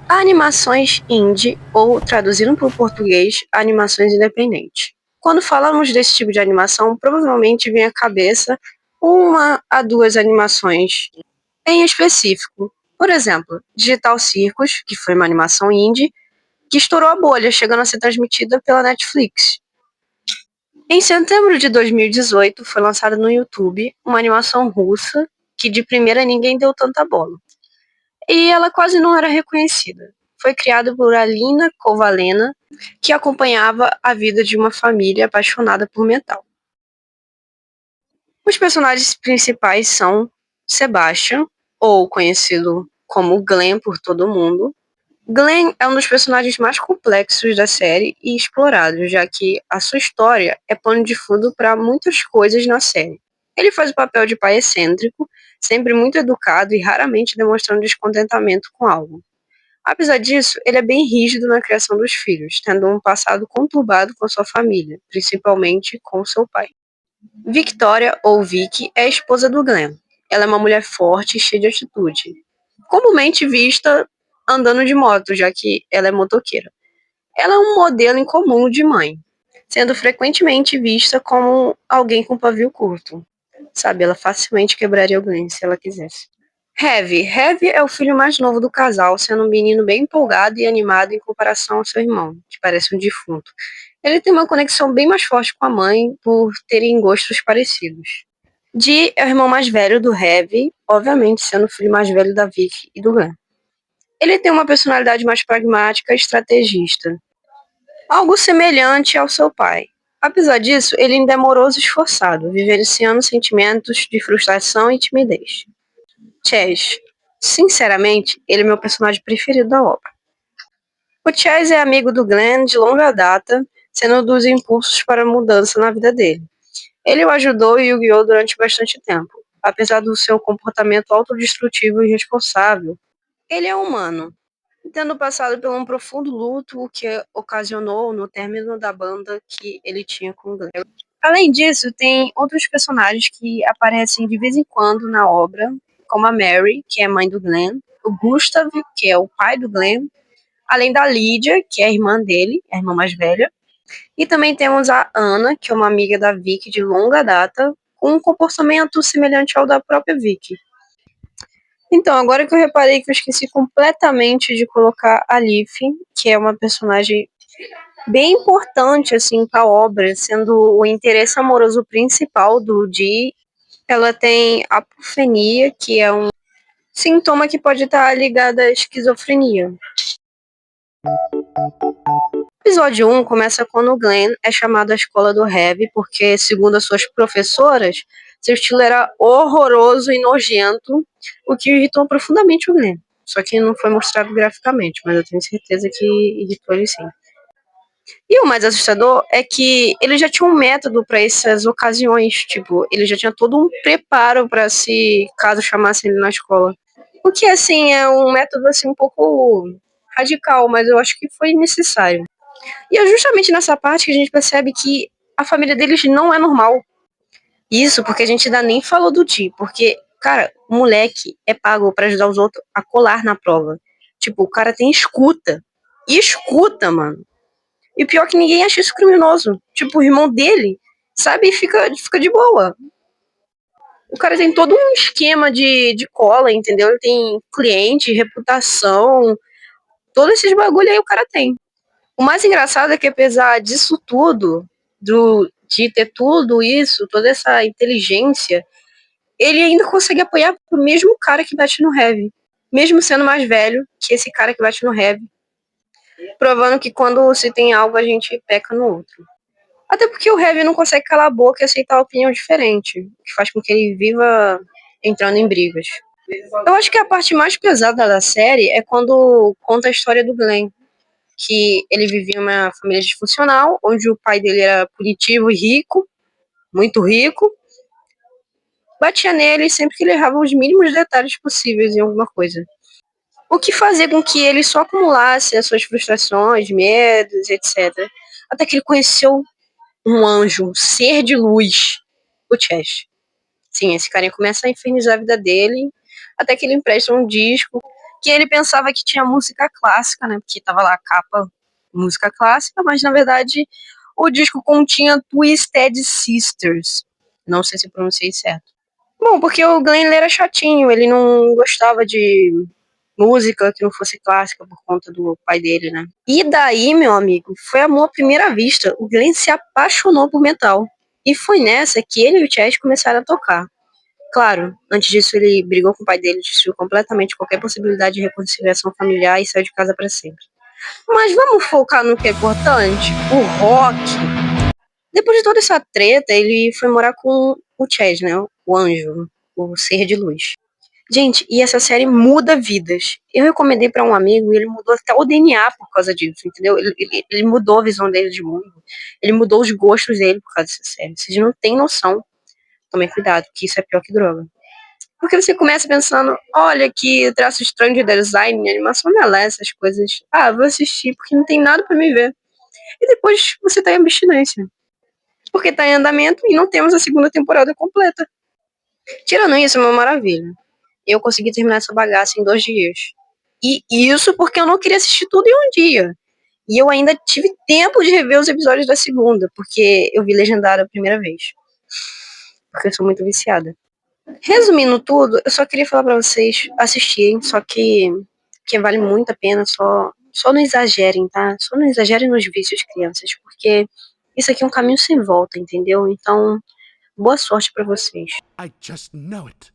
Animações indie, ou traduzindo para o português, animações independentes. Quando falamos desse tipo de animação, provavelmente vem à cabeça uma a duas animações em específico. Por exemplo, Digital Circus, que foi uma animação indie, que estourou a bolha, chegando a ser transmitida pela Netflix. Em setembro de 2018, foi lançada no YouTube uma animação russa que de primeira ninguém deu tanta bola. E ela quase não era reconhecida. Foi criada por Alina Kovalena, que acompanhava a vida de uma família apaixonada por metal. Os personagens principais são Sebastian, ou conhecido como Glenn por todo mundo. Glenn é um dos personagens mais complexos da série e explorados, já que a sua história é pano de fundo para muitas coisas na série. Ele faz o papel de pai excêntrico, sempre muito educado e raramente demonstrando descontentamento com algo. Apesar disso, ele é bem rígido na criação dos filhos, tendo um passado conturbado com sua família, principalmente com seu pai. Victoria, ou Vicky, é a esposa do Glenn. Ela é uma mulher forte e cheia de atitude, comumente vista andando de moto, já que ela é motoqueira. Ela é um modelo incomum de mãe, sendo frequentemente vista como alguém com pavio curto. Sabe, ela facilmente quebraria o Glenn se ela quisesse. Heavy é o filho mais novo do casal, sendo um menino bem empolgado e animado em comparação ao seu irmão, que parece um defunto. Ele tem uma conexão bem mais forte com a mãe por terem gostos parecidos. Dee é o irmão mais velho do Heavy, obviamente sendo o filho mais velho da Vicky e do Glenn. Ele tem uma personalidade mais pragmática e estrategista, algo semelhante ao seu pai. Apesar disso, ele ainda é moroso e esforçado, vivenciando sentimentos de frustração e timidez. Chaz. Sinceramente, ele é meu personagem preferido da obra. O Chaz é amigo do Glenn de longa data, sendo um dos impulsos para a mudança na vida dele. Ele o ajudou e o guiou durante bastante tempo. Apesar do seu comportamento autodestrutivo e irresponsável, ele é humano, tendo passado por um profundo luto, o que ocasionou no término da banda que ele tinha com o Glenn. Além disso, tem outros personagens que aparecem de vez em quando na obra, como a Mary, que é mãe do Glenn, o Gustav, que é o pai do Glenn, além da Lydia, que é a irmã dele, a irmã mais velha, e também temos a Anna, que é uma amiga da Vicky de longa data, com um comportamento semelhante ao da própria Vicky. Então, agora que eu reparei que eu esqueci completamente de colocar a Leaf, que é uma personagem bem importante assim para a obra, sendo o interesse amoroso principal do Dee. Ela tem apofenia, que é um sintoma que pode estar ligado à esquizofrenia. O episódio 1 começa quando o Glenn é chamado à escola do Heavy, porque, segundo as suas professoras, seu estilo era horroroso e nojento, o que irritou profundamente o Glenn. Só que não foi mostrado graficamente, mas eu tenho certeza que irritou ele sim. E o mais assustador é que ele já tinha um método para essas ocasiões, tipo, ele já tinha todo um preparo para se caso chamassem ele na escola. O que assim é um método assim um pouco radical, mas eu acho que foi necessário. E é justamente nessa parte que a gente percebe que a família deles não é normal. Isso porque a gente ainda nem falou do Di, porque, cara, o moleque é pago para ajudar os outros a colar na prova. Tipo, o cara tem escuta. E escuta, mano. E o pior é que ninguém acha isso criminoso. Tipo, o irmão dele, sabe, fica de boa. O cara tem todo um esquema de cola, entendeu? Ele tem cliente, reputação, todos esses bagulho aí o cara tem. O mais engraçado é que apesar disso tudo, de ter tudo isso, toda essa inteligência, ele ainda consegue apoiar o mesmo cara que bate no Heavy. Mesmo sendo mais velho que esse cara que bate no Heavy. Provando que quando se tem algo, a gente peca no outro. Até porque o Heavy não consegue calar a boca e aceitar a opinião diferente, o que faz com que ele viva entrando em brigas. Eu acho que a parte mais pesada da série é quando conta a história do Glenn, que ele vivia em uma família disfuncional, onde o pai dele era punitivo e rico, muito rico, batia nele sempre que ele errava os mínimos detalhes possíveis em alguma coisa. O que fazia com que ele só acumulasse as suas frustrações, medos, etc. Até que ele conheceu um anjo, um ser de luz, o Chess. Sim, esse carinha começa a infernizar a vida dele, até que ele empresta um disco porque ele pensava que tinha música clássica, né? Porque tava lá a capa, música clássica, mas na verdade o disco continha Twisted Sisters. Não sei se pronunciei certo. Bom, porque o Glenn ele era chatinho, ele não gostava de música que não fosse clássica por conta do pai dele, né? E daí, meu amigo, foi amor à primeira vista. O Glenn se apaixonou por metal. E foi nessa que ele e o Chad começaram a tocar. Claro, antes disso ele brigou com o pai dele, destruiu completamente qualquer possibilidade de reconciliação familiar e saiu de casa para sempre. Mas vamos focar no que é importante? O rock. Depois de toda essa treta, ele foi morar com o Chad, né? O anjo, o ser de luz. Gente, e essa série muda vidas. Eu recomendei pra um amigo e ele mudou até o DNA por causa disso, entendeu? Ele mudou a visão dele de mundo. Ele mudou os gostos dele por causa dessa série. Vocês não têm noção. Tomem cuidado, que isso é pior que droga. Porque você começa pensando, olha que traço estranho de design, animação não é lá, essas coisas. Ah, vou assistir porque não tem nada pra me ver. E depois você tá em abstinência. Porque tá em andamento e não temos a segunda temporada completa. Tirando isso, é uma maravilha. Eu consegui terminar essa bagaça em 2 dias. E isso porque eu não queria assistir tudo em um dia. E eu ainda tive tempo de rever os episódios da segunda, porque eu vi legendado a primeira vez. Porque eu sou muito viciada. Resumindo tudo, eu só queria falar pra vocês assistirem, só que vale muito a pena, só não exagerem, tá? Só não exagerem nos vícios, crianças, porque isso aqui é um caminho sem volta, entendeu? Então, boa sorte pra vocês. I just know it.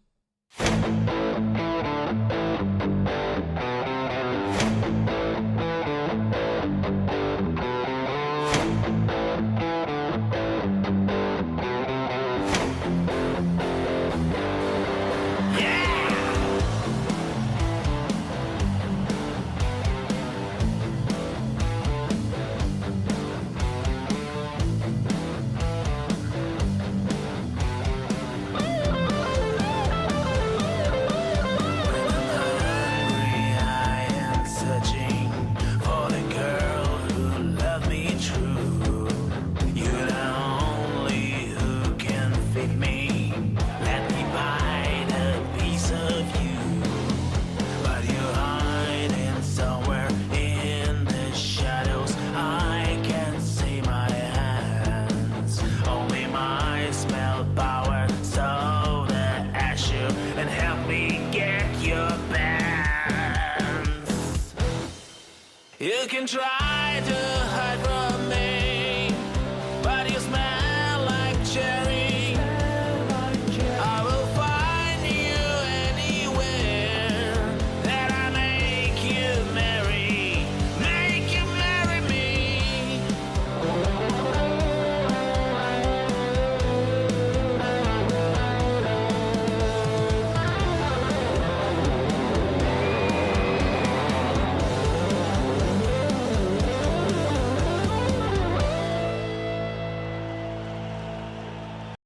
You can try to